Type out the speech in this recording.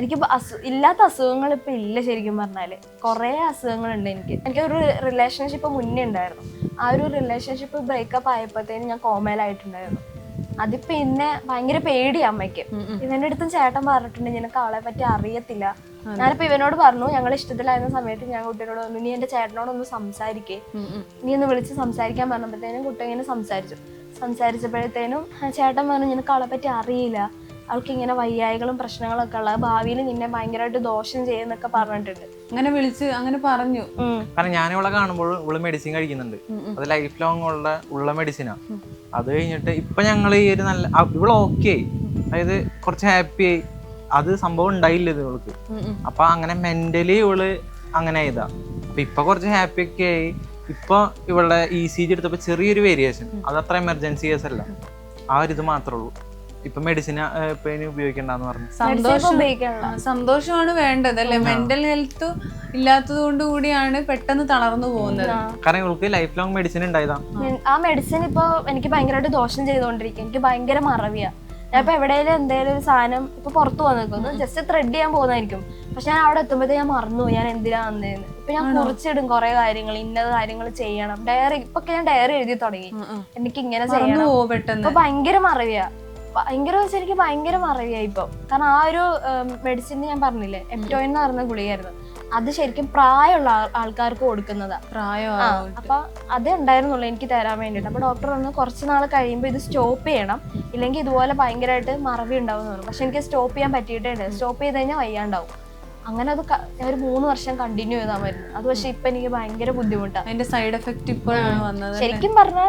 എനിക്ക് ഇല്ലാത്ത അസുഖങ്ങൾ ഇപ്പൊ ഇല്ല. ശരിക്കും പറഞ്ഞാല് കുറെ അസുഖങ്ങളുണ്ട് എനിക്കൊരു റിലേഷൻഷിപ്പ് മുന്നേ ഉണ്ടായിരുന്നു. ആ ഒരു റിലേഷൻഷിപ്പ് ബ്രേക്കപ്പ് ആയപ്പോഴത്തേനും ഞാൻ കോമയിലായിട്ടുണ്ടായിരുന്നു. അതിപ്പോ എന്നെ ഭയങ്കര പേടിയാ അമ്മയ്ക്ക്. ഇവന്റെ അടുത്തും ചേട്ടൻ പറഞ്ഞിട്ടുണ്ട് നിനക്ക് അവളെ പറ്റി അറിയത്തില്ല. ഞാനിപ്പോ ഇവനോട് പറഞ്ഞു, ഞങ്ങൾ ഇഷ്ടത്തിലായിരുന്ന സമയത്ത് ഞാൻ കുട്ടീനോട് പറഞ്ഞു നീ എന്റെ ചേട്ടനോടൊന്ന് സംസാരിക്കേ, നീ ഒന്ന് വിളിച്ച് സംസാരിക്കാൻ പറഞ്ഞപ്പോഴത്തേനും കുട്ടി ഇങ്ങനെ സംസാരിച്ചപ്പോഴത്തേനും ചേട്ടൻ പറഞ്ഞു നിനക്ക് അവളെ പറ്റി അറിയില്ല, അവൾക്ക് ഇങ്ങനെ വയ്യായികളും പ്രശ്നങ്ങളൊക്കെ ഉള്ള, ഭാവിയിൽ നിന്നെ ഭയങ്കരമായിട്ട് ദോഷം ചെയ്യുന്നൊക്കെ പറഞ്ഞിട്ടുണ്ട്. അങ്ങനെ വിളിച്ച് അങ്ങനെ പറഞ്ഞു. കാരണം ഞാൻ ഇവളെ കാണുമ്പോൾ ഇവള് മെഡിസിൻ കഴിക്കുന്നുണ്ട്. അത് ലൈഫ് ലോങ് ഉള്ള മെഡിസിനാ. അത് കഴിഞ്ഞിട്ട് ഇപ്പൊ ഞങ്ങൾ ഈ ഒരു നല്ല ഇവള് ഓക്കെ, അതായത് കുറച്ച് ഹാപ്പി ആയി. അത് സംഭവം ഉണ്ടായില്ല ഇത് ഇവൾക്ക്. അപ്പൊ അങ്ങനെ മെന്റലി ഇവള് അങ്ങനെ ഇതാ. അപ്പൊ ഇപ്പൊ കുറച്ച് ഹാപ്പി ഒക്കെ ആയി. ഇപ്പൊ ഇവളുടെ ECG എടുത്തപ്പോ ചെറിയൊരു വേരിയേഷൻ, അത് അത്ര എമർജൻസി കേസ് അല്ല, ആ ഒരു ഇത് മാത്രമേ ഉള്ളൂ. ഇപ്പൊ മെഡിസിൻ ഇപ്പൊ ഇനി ഉപയോഗിക്കണ്ടെന്ന് പറഞ്ഞു. സന്തോഷമാണ് വേണ്ടത് അല്ലെ. മെന്റൽ ഹെൽത്ത് ഇല്ലാത്തത് കൊണ്ട് കൂടിയാണ് പെട്ടെന്ന് തളർന്നു പോകുന്നത്. കാരണം ഇവൾക്ക് ലൈഫ് ലോങ് മെഡിസിൻ ഉണ്ടായതാ. ആ മെഡിസിൻ ഇപ്പൊ എനിക്ക് ഭയങ്കരമായിട്ട് ദോഷം ചെയ്തുകൊണ്ടിരിക്കും. എനിക്ക് ഭയങ്കര മറവിയാ. ഞാൻ ഇപ്പൊ എവിടെയെങ്കിലും എന്തെങ്കിലും ഒരു സാധനം ഇപ്പൊ പുറത്തു പോകാൻ നിൽക്കുന്നു, ജസ്റ്റ് ത്രെഡ് ചെയ്യാൻ പോകുന്നതായിരിക്കും. പക്ഷെ ഞാൻ അവിടെ എത്തുമ്പോഴത്തേ ഞാൻ മറന്നു ഞാൻ എന്തിനാ വന്നേന്ന്. ഇപ്പൊ ഞാൻ കുറിച്ചിടും കുറെ കാര്യങ്ങൾ, ഇന്നത് കാര്യങ്ങൾ ചെയ്യണം. ഡയറി ഇപ്പൊ ഞാൻ ഡയറി എഴുതി തുടങ്ങി, എനിക്ക് ഇങ്ങനെ ചെയ്യണം. ഇപ്പൊ ഭയങ്കര മറവിയാ. ഭയങ്കര വെച്ചാൽ എനിക്ക് ഭയങ്കര മറവിയായി ഇപ്പൊ. കാരണം ആ ഒരു മെഡിസിൻ ഞാൻ പറഞ്ഞില്ലേ, എപ്റ്റോയിൻ എന്ന് പറയുന്ന ഗുളികയായിരുന്നു. അത് ശരിക്കും പ്രായമുള്ള ആൾക്കാർക്ക് കൊടുക്കുന്നതാ. അപ്പൊ അതേ ഉണ്ടായിരുന്നുള്ളൂ എനിക്ക് തരാൻ വേണ്ടിട്ട്. അപ്പൊ ഡോക്ടർ പറഞ്ഞു കുറച്ച് നാൾ കഴിയുമ്പോൾ ഇത് സ്റ്റോപ്പ് ചെയ്യണം, ഇല്ലെങ്കിൽ ഇതുപോലെ ഭയങ്കരമായിട്ട് മറവി ഉണ്ടാവും പറഞ്ഞു. പക്ഷെ എനിക്ക് സ്റ്റോപ്പ് ചെയ്യാൻ പറ്റിയിട്ടുണ്ട്. സ്റ്റോപ്പ് ചെയ്ത് കഴിഞ്ഞാൽ വയ്യാണ്ടാവും. അങ്ങനെ അത് ഞാൻ ഒരു 3 വർഷം കണ്ടിന്യൂ ചെയ്താൽ മരുന്ന്. അത് പക്ഷെ ഇപ്പൊ എനിക്ക് ഭയങ്കര ബുദ്ധിമുട്ടാണ്. അതിന്റെ സൈഡ് എഫക്ട് ഇപ്പോഴാണ് വന്നത്. ശരിക്കും പറഞ്ഞാൽ